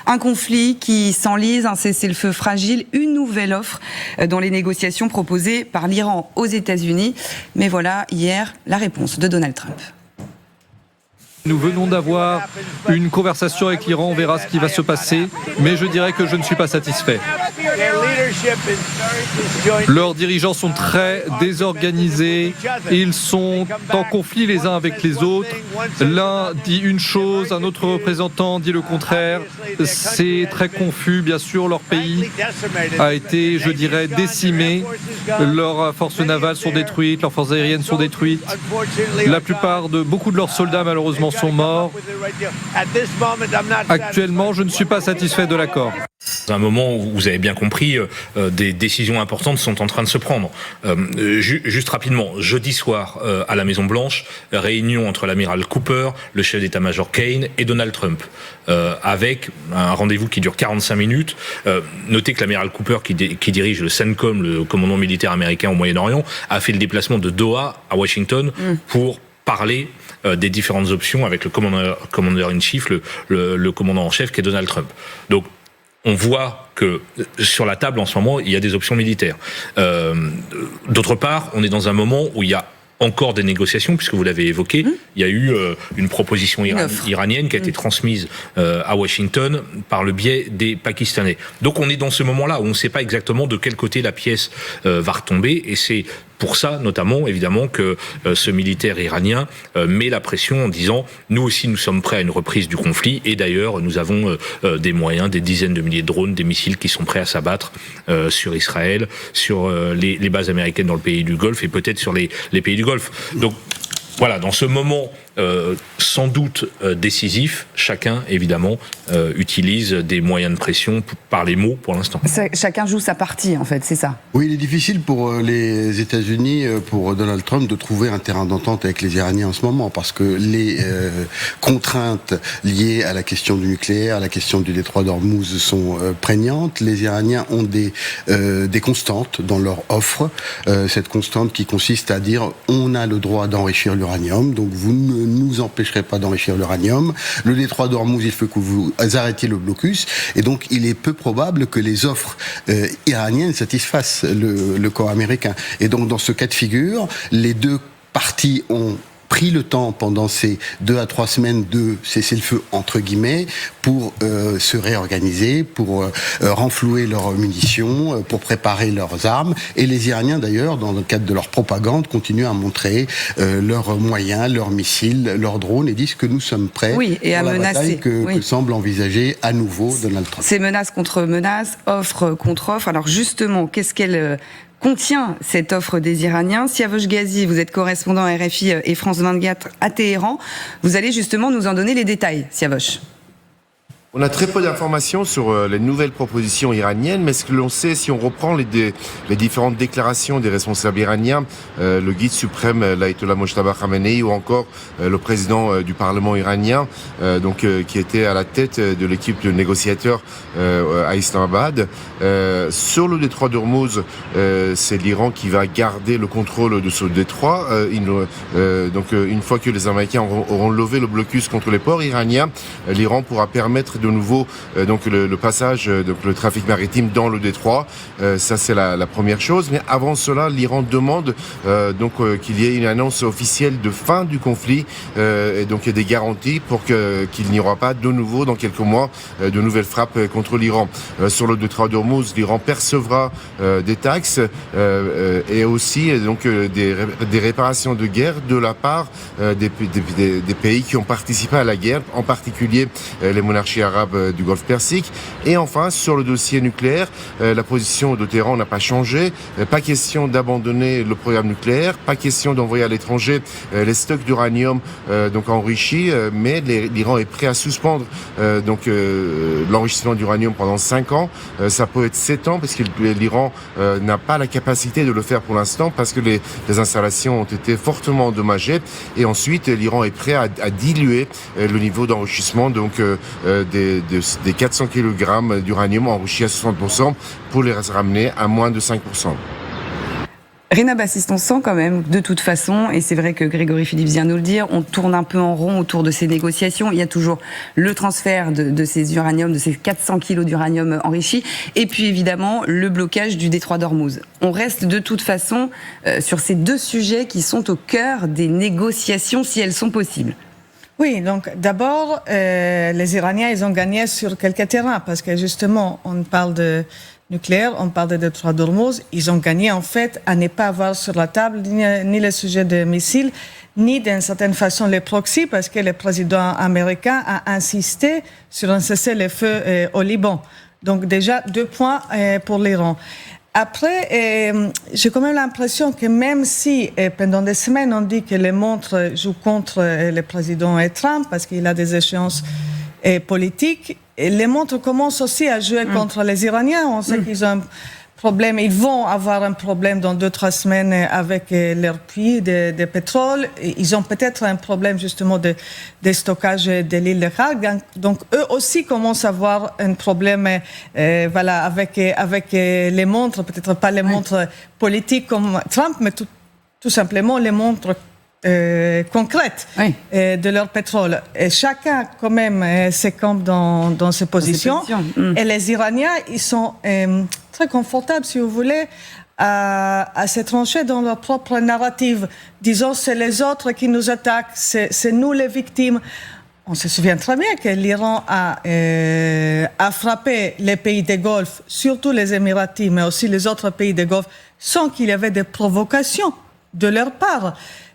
Un conflit qui s'enlise, un cessez-le-feu fragile, une nouvelle offre dans les négociations proposées par l'Iran aux États-Unis. Mais voilà, hier, la réponse de Donald Trump. Nous venons d'avoir une conversation avec l'Iran, on verra ce qui va se passer, mais je dirais que je ne suis pas satisfait. Leurs dirigeants sont très désorganisés, ils sont en conflit les uns avec les autres. L'un dit une chose, un autre représentant dit le contraire. C'est très confus, bien sûr, leur pays a été, je dirais, décimé. Leurs forces navales sont détruites, leurs forces aériennes sont détruites. Beaucoup de leurs soldats, malheureusement, sont morts. Actuellement, je ne suis pas satisfait de l'accord. À un moment où vous avez bien compris, des décisions importantes sont en train de se prendre. Juste rapidement, jeudi soir à la Maison Blanche, réunion entre l'amiral Cooper, le chef d'état-major Kane et Donald Trump, avec un rendez-vous qui dure 45 minutes. Notez que l'amiral Cooper, qui dirige le CENTCOM, le commandement militaire américain au Moyen-Orient, a fait le déplacement de Doha à Washington pour parler des différentes options avec le commander-in-chief, le commandant en chef qui est Donald Trump. Donc, on voit que sur la table en ce moment, il y a des options militaires. D'autre part, on est dans un moment où il y a encore des négociations, puisque vous l'avez évoqué. Il y a eu une proposition iranienne qui a été transmise à Washington par le biais des Pakistanais. Donc on est dans ce moment-là où on ne sait pas exactement de quel côté la pièce va retomber, et c'est pour ça, notamment, évidemment, que ce militaire iranien met la pression en disant « Nous aussi, nous sommes prêts à une reprise du conflit. Et d'ailleurs, nous avons des moyens, des dizaines de milliers de drones, des missiles qui sont prêts à s'abattre sur Israël, sur les bases américaines dans le pays du Golfe et peut-être sur les pays du Golfe. » Donc, voilà, dans ce moment sans doute décisif, chacun, évidemment, utilise des moyens de pression par les mots pour l'instant. Chacun joue sa partie, en fait, c'est ça. Oui, il est difficile pour les États-Unis, pour Donald Trump, de trouver un terrain d'entente avec les Iraniens en ce moment, parce que les contraintes liées à la question du nucléaire, à la question du détroit d'Ormuz sont prégnantes. Les Iraniens ont des constantes dans leur offre. Cette constante qui consiste à dire on a le droit d'enrichir l'uranium, donc vous ne nous empêcherez pas d'enrichir l'uranium. Le détroit d'Ormuz, il faut que vous arrêtiez le blocus. Et donc, il est peu probable que les offres iraniennes satisfassent le corps américain. Et donc, dans ce cas de figure, les deux parties ont pris le temps pendant ces 2 à 3 semaines de cessez-le-feu entre guillemets pour se réorganiser, pour renflouer leurs munitions, pour préparer leurs armes. Et les Iraniens d'ailleurs, dans le cadre de leur propagande, continuent à montrer leurs moyens, leurs missiles, leurs drones et disent que nous sommes prêts et à menacer. Que semble envisager à nouveau Donald Trump. C'est menace contre menace, offre contre offre. Alors justement, qu'est-ce qu'elle contient cette offre des Iraniens? Siavosh Ghazi, vous êtes correspondant à RFI et France 24 à Téhéran. Vous allez justement nous en donner les détails, Siavosh. On a très peu d'informations sur les nouvelles propositions iraniennes, mais ce que l'on sait, si on reprend les différentes déclarations des responsables iraniens, le guide suprême, l'Ayatollah Mojtaba Khamenei, ou encore le président du Parlement iranien, qui était à la tête de l'équipe de négociateurs à Islamabad. Sur le détroit d'Ormuz, c'est l'Iran qui va garder le contrôle de ce détroit. Une fois que les Américains auront levé le blocus contre les ports iraniens, l'Iran pourra permettre de nouveau le passage, le trafic maritime dans le détroit. Ça, c'est la première chose. Mais avant cela, l'Iran demande qu'il y ait une annonce officielle de fin du conflit et donc des garanties pour qu'il n'y aura pas de nouveau, dans quelques mois, de nouvelles frappes contre l'Iran. Sur le détroit d'Ormuz, l'Iran percevra des taxes et aussi des réparations de guerre de la part des pays qui ont participé à la guerre, en particulier les monarchies arabes du Golfe Persique. Et enfin, sur le dossier nucléaire, la position de Téhéran n'a pas changé. Pas question d'abandonner le programme nucléaire, pas question d'envoyer à l'étranger les stocks d'uranium enrichis, mais l'Iran est prêt à suspendre l'enrichissement d'uranium pendant 5 ans. Ça peut être 7 ans, parce que l'Iran n'a pas la capacité de le faire pour l'instant, parce que les installations ont été fortement endommagées. Et ensuite, l'Iran est prêt à diluer le niveau d'enrichissement des 400 kg d'uranium enrichi à 60% pour les ramener à moins de 5%. Rina Bassiste, on sent quand même, de toute façon, et c'est vrai que Grégory Phillips vient nous le dire, on tourne un peu en rond autour de ces négociations. Il y a toujours le transfert de ces uraniums, de ces 400 kilos d'uranium enrichi, et puis évidemment le blocage du détroit d'Ormuz. On reste de toute façon sur ces deux sujets qui sont au cœur des négociations, si elles sont possibles. Oui, donc d'abord, les Iraniens, ils ont gagné sur quelques terrains, parce que justement, on parle de nucléaire, on parle de détroit d'Ormuz, ils ont gagné en fait à ne pas avoir sur la table ni le sujet des missiles, ni d'une certaine façon les proxys, parce que le président américain a insisté sur un cessez-le-feu au Liban. Donc déjà 2 points pour l'Iran. Après, j'ai quand même l'impression que même si pendant des semaines on dit que les montres jouent contre le président Trump parce qu'il a des échéances politiques, les montres commencent aussi à jouer contre les Iraniens. On sait qu'ils ont un problème, ils vont avoir un problème dans 2-3 semaines avec leur puits de pétrole. Ils ont peut-être un problème justement de stockage de l'île de Khark. Donc eux aussi commencent à avoir un problème avec les montres, peut-être pas les montres politiques comme Trump, mais tout simplement les montres concrètes de leur pétrole. Et chacun, quand même, s'écampe dans ses positions. Et les Iraniens, ils sont très confortables, si vous voulez, à se trancher dans leur propre narrative. Disons, c'est les autres qui nous attaquent, c'est nous les victimes. On se souvient très bien que l'Iran a frappé les pays des Golfe, surtout les Émiratis, mais aussi les autres pays des Golfe, sans qu'il y avait de provocation de leur part.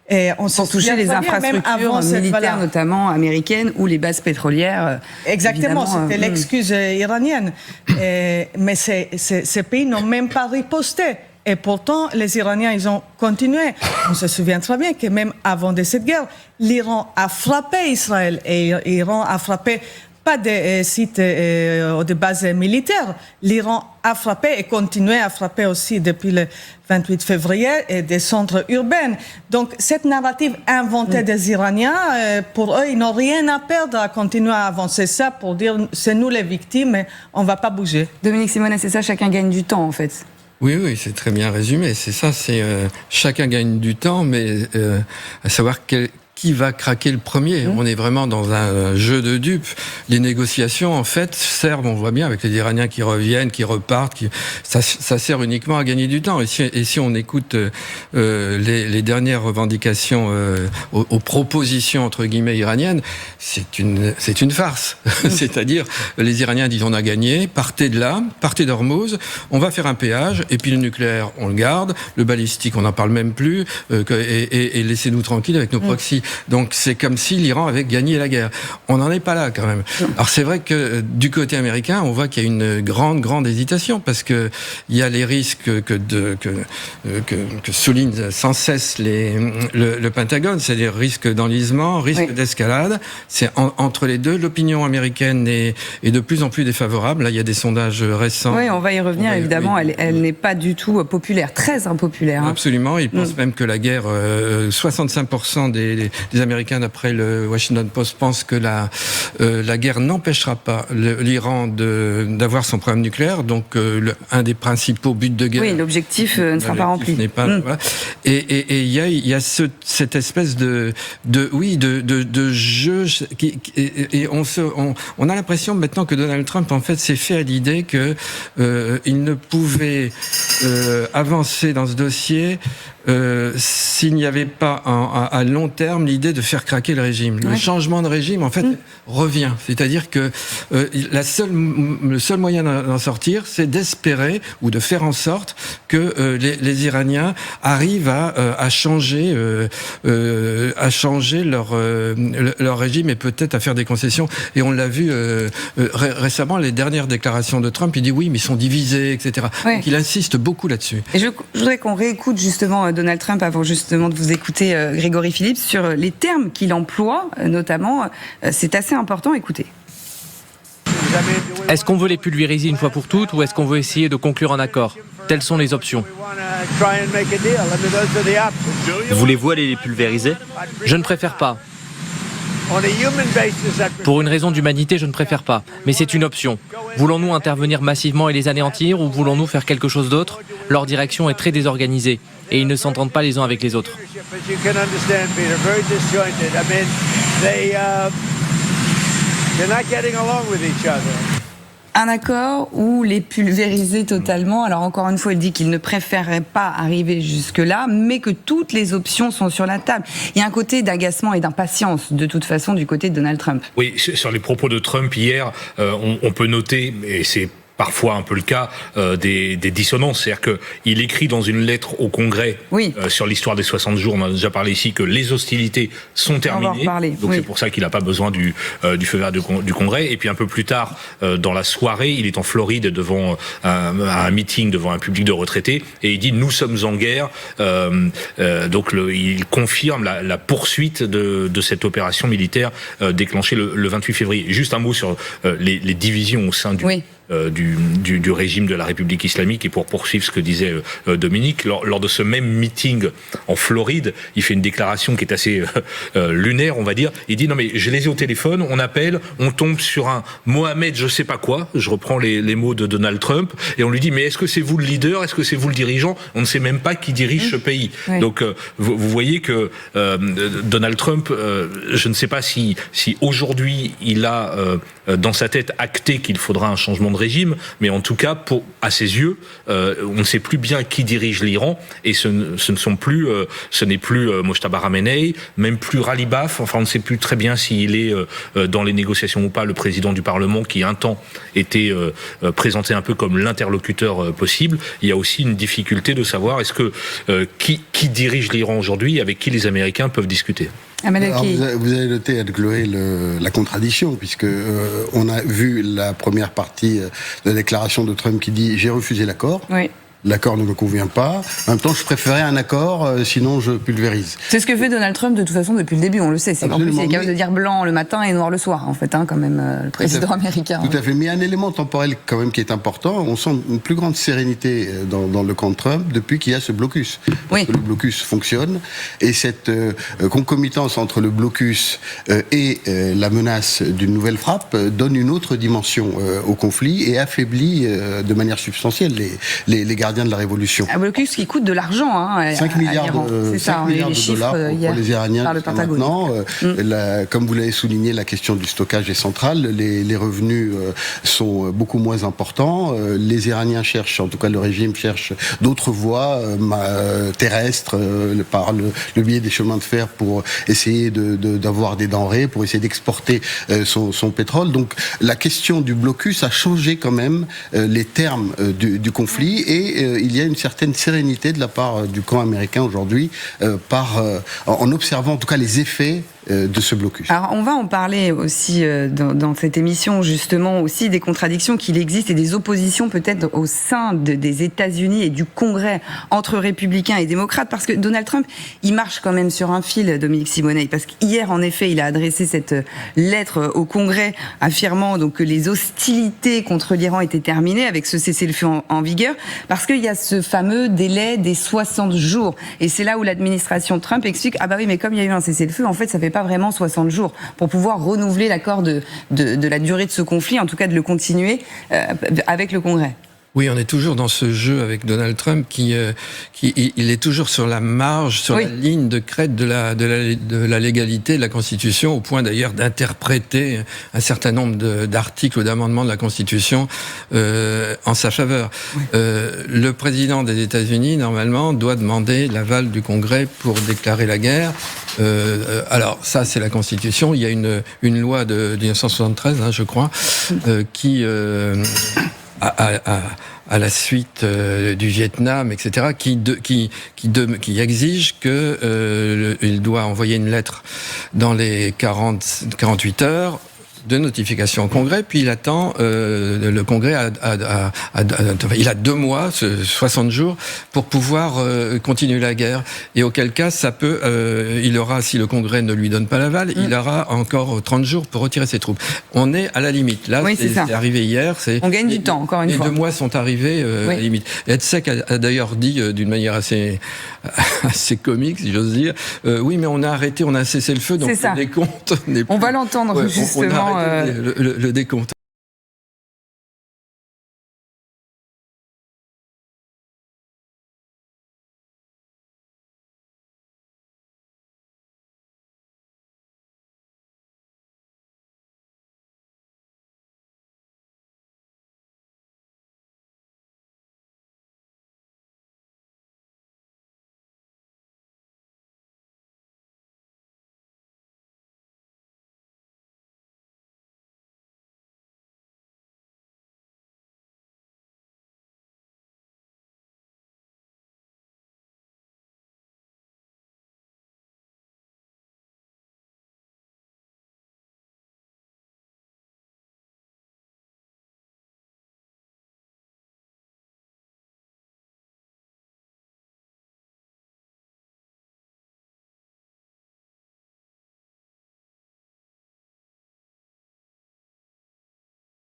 Et on pour toucher les infrastructures militaires, notamment américaines, ou les bases pétrolières. Exactement, c'était l'excuse iranienne. Mais ces pays n'ont même pas riposté. Et pourtant, les Iraniens, ils ont continué. On se souvient très bien que même avant de cette guerre, l'Iran a frappé Israël. Et l'Iran a frappé pas des sites ou des bases militaires. L'Iran a frappé et continue à frapper aussi depuis le 28 février et des centres urbains. Donc cette narrative inventée des Iraniens, pour eux, ils n'ont rien à perdre à continuer à avancer ça pour dire c'est nous les victimes et on ne va pas bouger. Dominique Simonet, c'est ça, chacun gagne du temps en fait. Oui, c'est très bien résumé. C'est ça, chacun gagne du temps, mais à savoir qui va craquer le premier. On est vraiment dans un jeu de dupes. Les négociations, en fait, servent, on voit bien, avec les Iraniens qui reviennent, qui repartent, ça sert uniquement à gagner du temps. Et si on écoute les dernières revendications aux propositions, entre guillemets, iraniennes, c'est une farce. C'est-à-dire, les Iraniens disent on a gagné, partez de là, partez d'Ormuz, on va faire un péage, et puis le nucléaire, on le garde, le balistique, on n'en parle même plus, et laissez-nous tranquilles avec nos proxys. Donc c'est comme si l'Iran avait gagné la guerre. On n'en est pas là quand même. Alors c'est vrai que du côté américain, on voit qu'il y a une grande hésitation parce que il y a les risques que souligne sans cesse le Pentagone, c'est-à-dire risque d'enlisement, risque d'escalade. C'est entre les deux, l'opinion américaine est de plus en plus défavorable. Là, il y a des sondages récents. Oui, on va y revenir évidemment. Elle n'est pas du tout populaire, très impopulaire. Absolument. Ils pensent même que la guerre, 65% des Américains, d'après le Washington Post, pensent que la guerre n'empêchera pas l'Iran d'avoir son programme nucléaire. Donc, un des principaux buts de guerre. Oui, l'objectif ne sera pas rempli. Voilà. Et il y a cette espèce de jeu et on a l'impression maintenant que Donald Trump en fait s'est fait à l'idée que il ne pouvait avancer dans ce dossier s'il n'y avait pas à long terme l'idée de faire craquer le régime. Le changement de régime, en fait, revient. C'est-à-dire que le seul moyen d'en sortir, c'est d'espérer ou de faire en sorte que les Iraniens arrivent à changer leur régime et peut-être à faire des concessions. Et on l'a vu récemment, les dernières déclarations de Trump, il dit oui, mais ils sont divisés, etc. Donc il insiste beaucoup là-dessus. Et je voudrais qu'on réécoute justement Donald Trump avant justement de vous écouter Grégory Phillips sur les termes qu'il emploie, notamment. C'est assez important, écoutez. Est-ce qu'on veut les pulvériser une fois pour toutes ou est-ce qu'on veut essayer de conclure un accord ? Telles sont les options. Voulez-vous aller les pulvériser ? Je ne préfère pas. Pour une raison d'humanité, je ne préfère pas. Mais c'est une option. Voulons-nous intervenir massivement et les anéantir ou voulons-nous faire quelque chose d'autre ? Leur direction est très désorganisée. et ils ne s'entendent pas les uns avec les autres. Un accord ou les pulvériser totalement. Alors encore une fois, il dit qu'il ne préférerait pas arriver jusque-là, mais que toutes les options sont sur la table. Il y a un côté d'agacement et d'impatience, de toute façon, du côté de Donald Trump. Oui, sur les propos de Trump hier, on peut noter, et c'est parfois un peu le cas, des dissonances. C'est-à-dire qu'il écrit dans une lettre au Congrès sur l'histoire des 60 jours, on a déjà parlé ici, que les hostilités sont terminées. Donc c'est pour ça qu'il n'a pas besoin du feu vert du Congrès. Et puis un peu plus tard, dans la soirée, il est en Floride devant un meeting, devant un public de retraités, et il dit « Nous sommes en guerre ». Donc il confirme la poursuite de cette opération militaire déclenchée le 28 février. Juste un mot sur les divisions au sein du régime de la République islamique, et pour poursuivre ce que disait Dominique, lors de ce même meeting en Floride, il fait une déclaration qui est assez lunaire, on va dire. Il dit non mais je les ai au téléphone, on appelle, on tombe sur un Mohamed je sais pas quoi, je reprends les mots de Donald Trump, et on lui dit mais est-ce que c'est vous le leader, est-ce que c'est vous le dirigeant? On ne sait même pas qui dirige ce pays. Donc vous voyez que Donald Trump, je ne sais pas si aujourd'hui il a dans sa tête acté qu'il faudra un changement de régime, mais en tout cas, à ses yeux, on ne sait plus bien qui dirige l'Iran, et ce n'est plus Mojtaba Khamenei, même plus Ghalibaf. Enfin, on ne sait plus très bien s'il est dans les négociations ou pas, le président du Parlement, qui un temps était présenté un peu comme l'interlocuteur possible. Il y a aussi une difficulté de savoir est-ce que qui dirige l'Iran aujourd'hui, avec qui les Américains peuvent discuter. Alors, vous avez noté, Chloé, la contradiction, puisque on a vu la première partie de la déclaration de Trump qui dit « J'ai refusé l'accord ». L'accord ne me convient pas. En même temps, je préférais un accord, sinon je pulvérise. C'est ce que fait Donald Trump de toute façon depuis le début, on le sait. C'est qu'en plus, il est capable de dire blanc le matin et noir le soir, en fait, quand même, le président américain. Tout à fait. Mais il y a un élément temporel quand même qui est important. On sent une plus grande sérénité dans le camp de Trump depuis qu'il y a ce blocus. Parce que le blocus fonctionne. Et cette concomitance entre le blocus et la menace d'une nouvelle frappe donne une autre dimension au conflit et affaiblit de manière substantielle les gardiens de la révolution. Un blocus qui coûte de l'argent. 5 milliards de dollars pour les Iraniens jusqu'à maintenant. Comme vous l'avez souligné, la question du stockage est centrale. Les revenus sont beaucoup moins importants. Les Iraniens cherchent, en tout cas le régime cherche d'autres voies terrestres par le biais des chemins de fer pour essayer d'avoir des denrées, pour essayer d'exporter son pétrole. Donc la question du blocus a changé quand même les termes du conflit, et il y a une certaine sérénité de la part du camp américain aujourd'hui en observant en tout cas les effets de ce blocus. Alors on va en parler aussi dans cette émission, justement aussi des contradictions qu'il existe et des oppositions peut-être au sein des États-Unis et du Congrès entre républicains et démocrates, parce que Donald Trump, il marche quand même sur un fil, Dominique Simonet, parce qu'hier en effet il a adressé cette lettre au Congrès affirmant donc que les hostilités contre l'Iran étaient terminées avec ce cessez-le-feu en vigueur, parce qu'il y a ce fameux délai des 60 jours, et c'est là où l'administration Trump explique ah bah oui mais comme il y a eu un cessez-le-feu, en fait ça fait pas vraiment 60 jours pour pouvoir renouveler l'accord de la durée de ce conflit, en tout cas de le continuer avec le Congrès. Oui, on est toujours dans ce jeu avec Donald Trump qui il est toujours sur la marge, sur la ligne de crête de la légalité de la Constitution, au point d'ailleurs d'interpréter un certain nombre d'articles ou d'amendements de la Constitution en sa faveur. Le président des États-Unis, normalement, doit demander l'aval du Congrès pour déclarer la guerre. Alors ça, c'est la Constitution. Il y a une loi de 1973, je crois, qui à la suite du Vietnam, etc., qui exige que il doit envoyer une lettre dans les 48 heures de notification au Congrès, puis il attend, le Congrès il a 2 mois, 60 jours, pour pouvoir continuer la guerre. Et auquel cas, ça peut, il aura, si le Congrès ne lui donne pas l'aval, il aura encore 30 jours pour retirer ses troupes. On est à la limite. Là, c'est arrivé hier. On gagne du temps, encore une fois. Les 2 mois sont arrivés à la limite. Hetzek a d'ailleurs dit, d'une manière assez comique, si j'ose dire, oui, mais on a arrêté, on a cessé le feu, donc le décompte n'est plus... On va l'entendre, justement. Le décompte.